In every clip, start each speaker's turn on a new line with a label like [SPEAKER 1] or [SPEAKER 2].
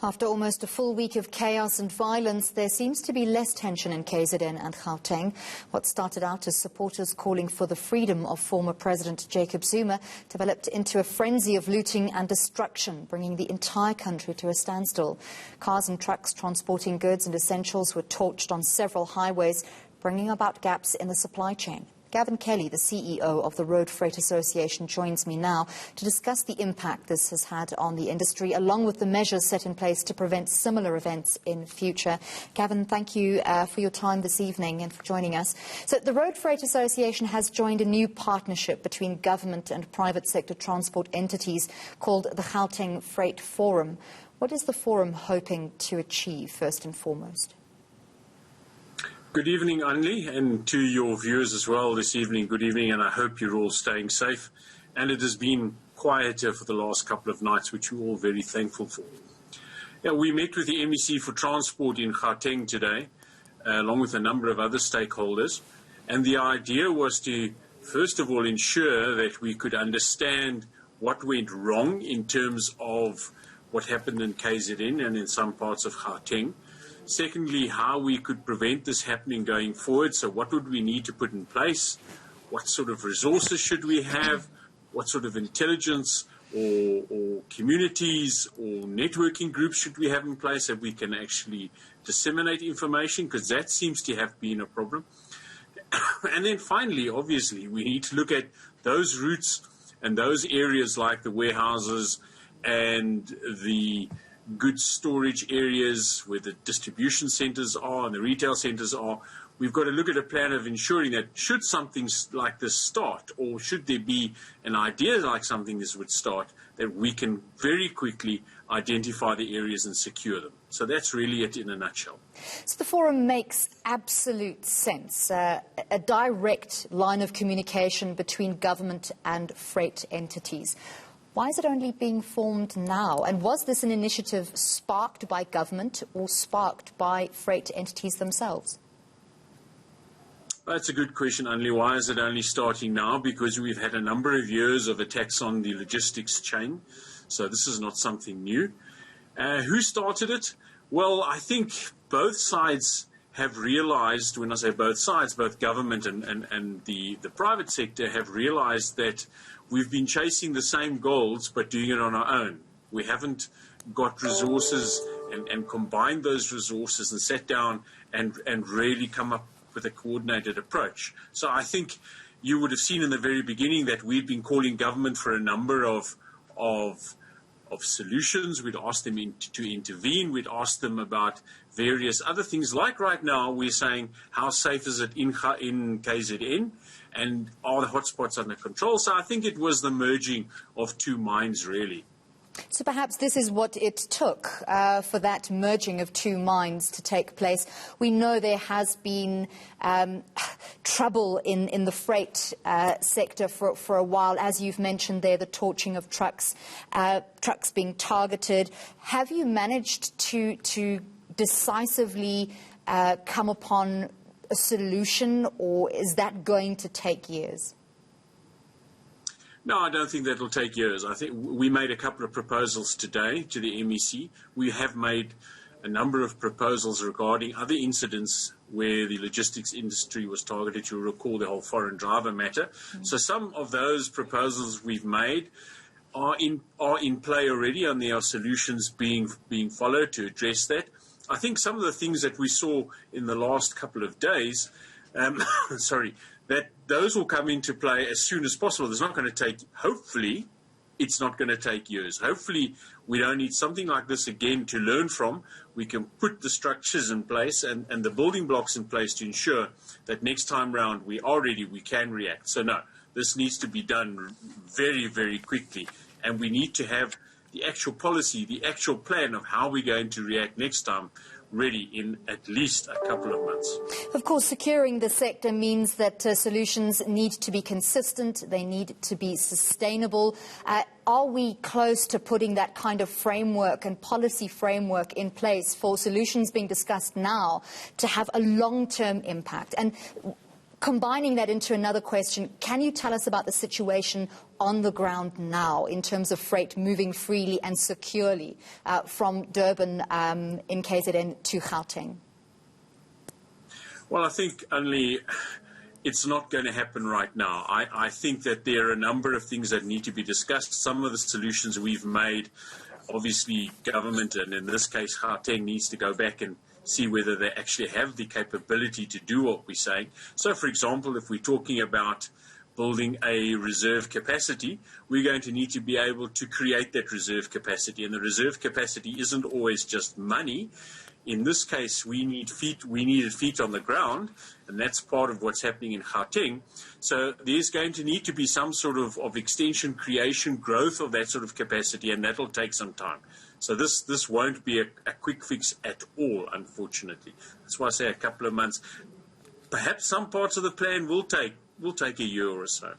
[SPEAKER 1] After almost a full week of chaos and violence, there seems to be less tension in KZN and Gauteng. What started out as supporters calling for the freedom of former President Jacob Zuma developed into a frenzy of looting and destruction, bringing the entire country to a standstill. Cars and trucks transporting goods and essentials were torched on several highways, bringing about gaps in the supply chain. Gavin Kelly, the CEO of the Road Freight Association, joins me now to discuss the impact this has had on the industry, along with the measures set in place to prevent similar events in future. Gavin, thank you for your time this evening and for joining us. So the Road Freight Association has joined a new partnership between government and private sector transport entities called the Gauteng Freight Forum. What is the forum hoping to achieve, first and foremost?
[SPEAKER 2] Good evening, Anlie, and to your viewers as well this evening. Good evening, and I hope you're all staying safe. And it has been quieter for the last couple of nights, which we're all very thankful for. Yeah, we met with the MEC for Transport in Gauteng today, along with a number of other stakeholders. And the idea was to, first of all, ensure that we could understand what went wrong in terms of what happened in KZN and in some parts of Gauteng. Secondly, how we could prevent this happening going forward. So what would we need to put in place? What sort of resources should we have? What sort of intelligence or communities or networking groups should we have in place that we can actually disseminate information? Because that seems to have been a problem. And then finally, obviously, we need to look at those routes and those areas like the warehouses and the goods storage areas where the distribution centres are and the retail centres are. We've got to look at a plan of ensuring that should something like this start, or should there be an idea like something this would start, that we can very quickly identify the areas and secure them. So that's really it in a nutshell.
[SPEAKER 1] So the forum makes absolute sense, a direct line of communication between government and freight entities. Why is it only being formed now? And was this an initiative sparked by government or sparked by freight entities themselves?
[SPEAKER 2] That's a good question, Anlie. Why is it only starting now? Because we've had a number of years of attacks on the logistics chain. So this is not something new. Who started it? Well, I think both sides have realized, when I say both sides, both government and the private sector have realized that we've been chasing the same goals but doing it on our own. We haven't got resources and combined those resources and sat down and really come up with a coordinated approach. So I think you would have seen in the very beginning that we'd been calling government for a number of solutions. We'd asked them to intervene. We'd asked them about various other things. Like right now, we're saying, how safe is it in KZN? And are the hotspots under control? So I think it was the merging of two minds, really.
[SPEAKER 1] So perhaps this is what it took for that merging of two minds to take place. We know there has been trouble in the freight sector for a while. As you've mentioned there, the torching of trucks, trucks being targeted. Have you managed to decisively come upon a solution, or is that going to take years?
[SPEAKER 2] No, I don't think that will take years. I think we made a couple of proposals today to the MEC. We have made a number of proposals regarding other incidents where the logistics industry was targeted. You'll recall the whole foreign driver matter. So some of those proposals we've made are in play already, and there are solutions being followed to address that. I think some of the things that we saw in the last couple of days, that those will come into play as soon as possible. It's not going to take, hopefully, it's not going to take years. Hopefully, we don't need something like this again to learn from. We can put the structures in place and the building blocks in place to ensure that next time round we are ready, we can react. So no, this needs to be done very, very quickly. And we need to have the actual policy, the actual plan of how we're going to react next time ready in at least a couple of months.
[SPEAKER 1] Of course, securing the sector means that solutions need to be consistent, they need to be sustainable. Are we close to putting that kind of framework and policy framework in place for solutions being discussed now to have a long-term impact? And Combining that into another question, can you tell us about the situation on the ground now in terms of freight moving freely and securely from Durban in KZN to Gauteng?
[SPEAKER 2] Well, I think only it's not going to happen right now. I think that there are a number of things that need to be discussed. Some of the solutions we've made, obviously government, and in this case Gauteng, needs to go back and see whether they actually have the capability to do what we're saying. So, for example, if we're talking about building a reserve capacity, we're going to need to be able to create that reserve capacity. And the reserve capacity isn't always just money. In this case, we needed feet on the ground, and that's part of what's happening in Gauteng. So there's going to need to be some sort of extension, creation, growth of that sort of capacity, and that'll take some time. So this won't be a quick fix at all, unfortunately. That's why I say a couple of months. Perhaps some parts of the plan will take a year or so.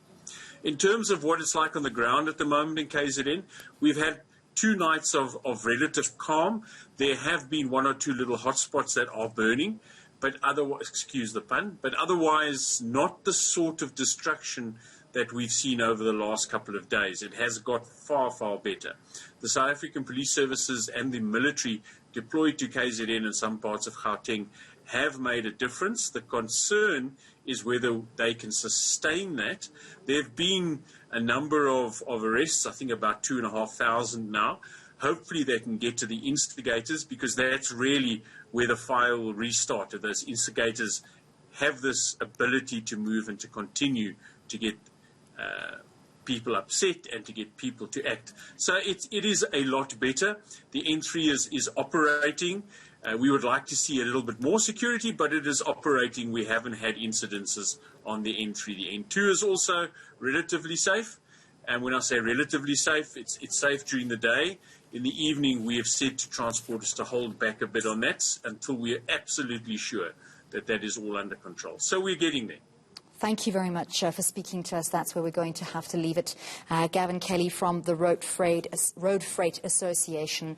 [SPEAKER 2] In terms of what it's like on the ground at the moment in KZN, we've had 2 nights of relative calm. There have been 1 or 2 little hotspots that are burning, but otherwise, excuse the pun, but otherwise not the sort of destruction that we've seen over the last couple of days. It has got far, far better. The South African Police Services and the military deployed to KZN and some parts of Gauteng have made a difference. The concern is whether they can sustain that. There have been a number of arrests, I think about 2,500 now. Hopefully they can get to the instigators, because that's really where the fire will restart. If those instigators have this ability to move and to continue to get people upset and to get people to act. So it is a lot better. The N3 is operating. We would like to see a little bit more security, but it is operating. We haven't had incidences on the N3. The N2 is also relatively safe. And when I say relatively safe, it's safe during the day. In the evening, we have said to transporters to hold back a bit on that until we are absolutely sure that that is all under control. So we're getting there.
[SPEAKER 1] Thank you very much for speaking to us. That's where we're going to have to leave it. Gavin Kelly from the Road Freight Association.